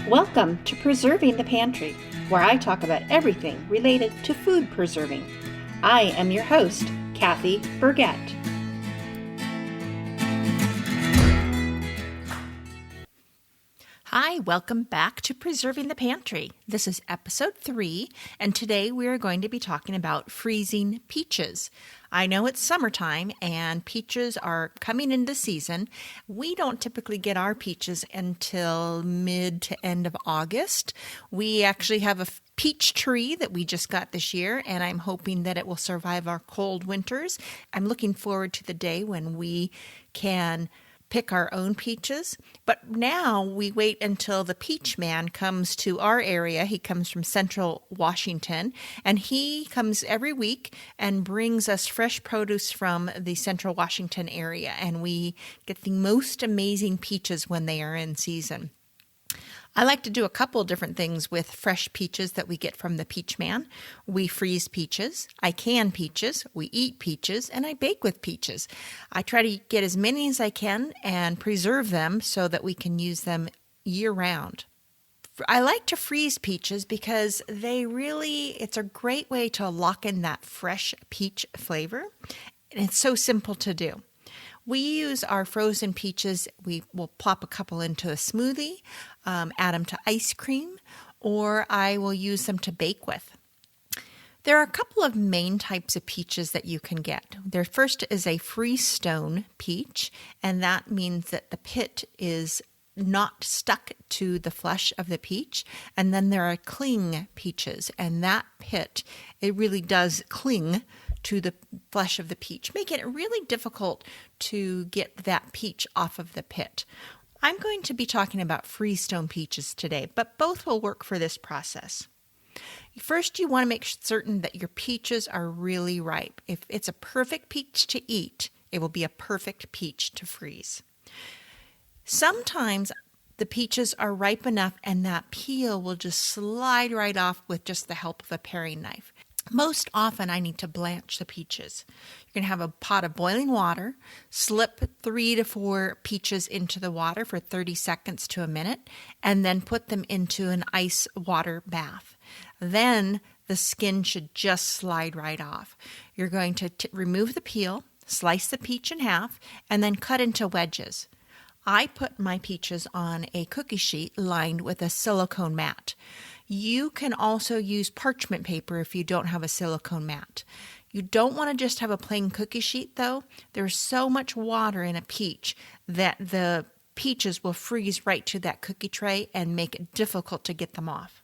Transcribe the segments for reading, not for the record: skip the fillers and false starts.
Welcome to Preserving the Pantry, where I talk about everything related to food preserving. I am your host, Kathy Burgett. Hi, welcome back to Preserving the Pantry. This is episode 3, and today we are going to be talking about freezing peaches. I know it's summertime and peaches are coming into season. We don't typically get our peaches until mid to end of August. We actually have a peach tree that we just got this year, and I'm hoping that it will survive our cold winters. I'm looking forward to the day when we can pick our own peaches, but now we wait until the peach man comes to our area. He comes from central Washington, and he comes every week and brings us fresh produce from the central Washington area, and we get the most amazing peaches when they are in season. I like to do a couple different things with fresh peaches that we get from the peach man. We freeze peaches, I can peaches, we eat peaches, and I bake with peaches. I try to get as many as I can and preserve them so that we can use them year round. I like to freeze peaches because it's a great way to lock in that fresh peach flavor, and it's so simple to do. We use our frozen peaches. We will plop a couple into a smoothie, add them to ice cream, or I will use them to bake with. There are a couple of main types of peaches that you can get. Their first is a freestone peach, and that means that the pit is not stuck to the flesh of the peach. And then there are cling peaches, and that pit, it really does cling to the flesh of the peach, making it really difficult to get that peach off of the pit. I'm going to be talking about freestone peaches today, but both will work for this process. First, you want to make certain that your peaches are really ripe. If it's a perfect peach to eat, it will be a perfect peach to freeze. Sometimes the peaches are ripe enough and that peel will just slide right off with just the help of a paring knife. Most often, I need to blanch the peaches. You're going to have a pot of boiling water, slip 3 to 4 peaches into the water for 30 seconds to a minute, and then put them into an ice water bath. Then the skin should just slide right off. You're going to remove the peel, slice the peach in half, and then cut into wedges. I put my peaches on a cookie sheet lined with a silicone mat. You can also use parchment paper if you don't have a silicone mat. You don't want to just have a plain cookie sheet though. There's so much water in a peach that the peaches will freeze right to that cookie tray and make it difficult to get them off.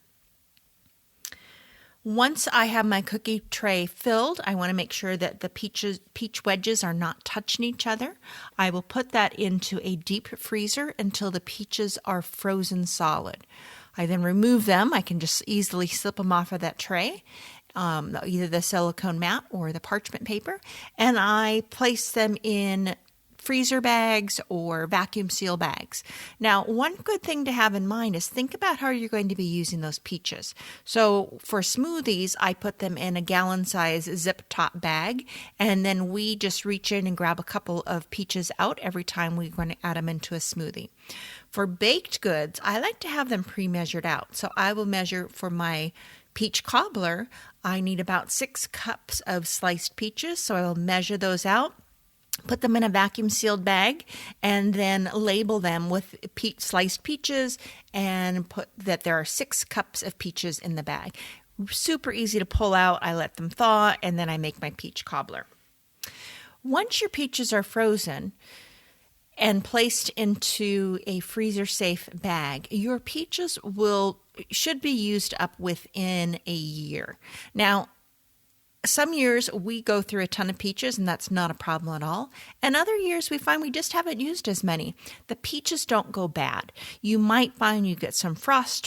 Once I have my cookie tray filled, I want to make sure that the peach wedges are not touching each other. I will put that into a deep freezer until the peaches are frozen solid. I then remove them. I can just easily slip them off of that tray, either the silicone mat or the parchment paper, and I place them in freezer bags or vacuum seal bags. Now, one good thing to have in mind is think about how you're going to be using those peaches. So for smoothies, I put them in a gallon-size zip top bag, and then we just reach in and grab a couple of peaches out every time we're going to add them into a smoothie. For baked goods, I like to have them pre-measured out. So I will measure for my peach cobbler, I need about 6 cups of sliced peaches, so I will measure those out. Put them in a vacuum sealed bag and then label them with sliced peaches and put that there are 6 cups of peaches in the bag. Super easy to pull out. I let them thaw and then I make my peach cobbler. Once your peaches are frozen and placed into a freezer safe bag, your peaches should be used up within a year. Now, some years we go through a ton of peaches and that's not a problem at all. And other years we find we just haven't used as many. The peaches don't go bad. You might find you get some frost,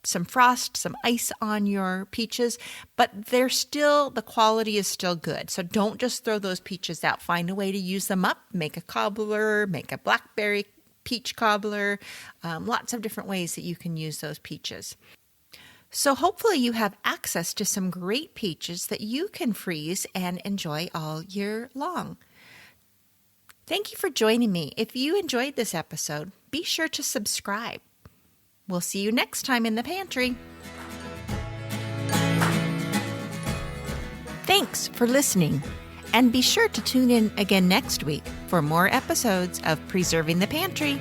some ice on your peaches, but the quality is still good. So don't just throw those peaches out. Find a way to use them up. Make a cobbler, make a blackberry peach cobbler, lots of different ways that you can use those peaches. So hopefully you have access to some great peaches that you can freeze and enjoy all year long. Thank you for joining me. If you enjoyed this episode, be sure to subscribe. We'll see you next time in the pantry. Thanks for listening, and be sure to tune in again next week for more episodes of Preserving the Pantry.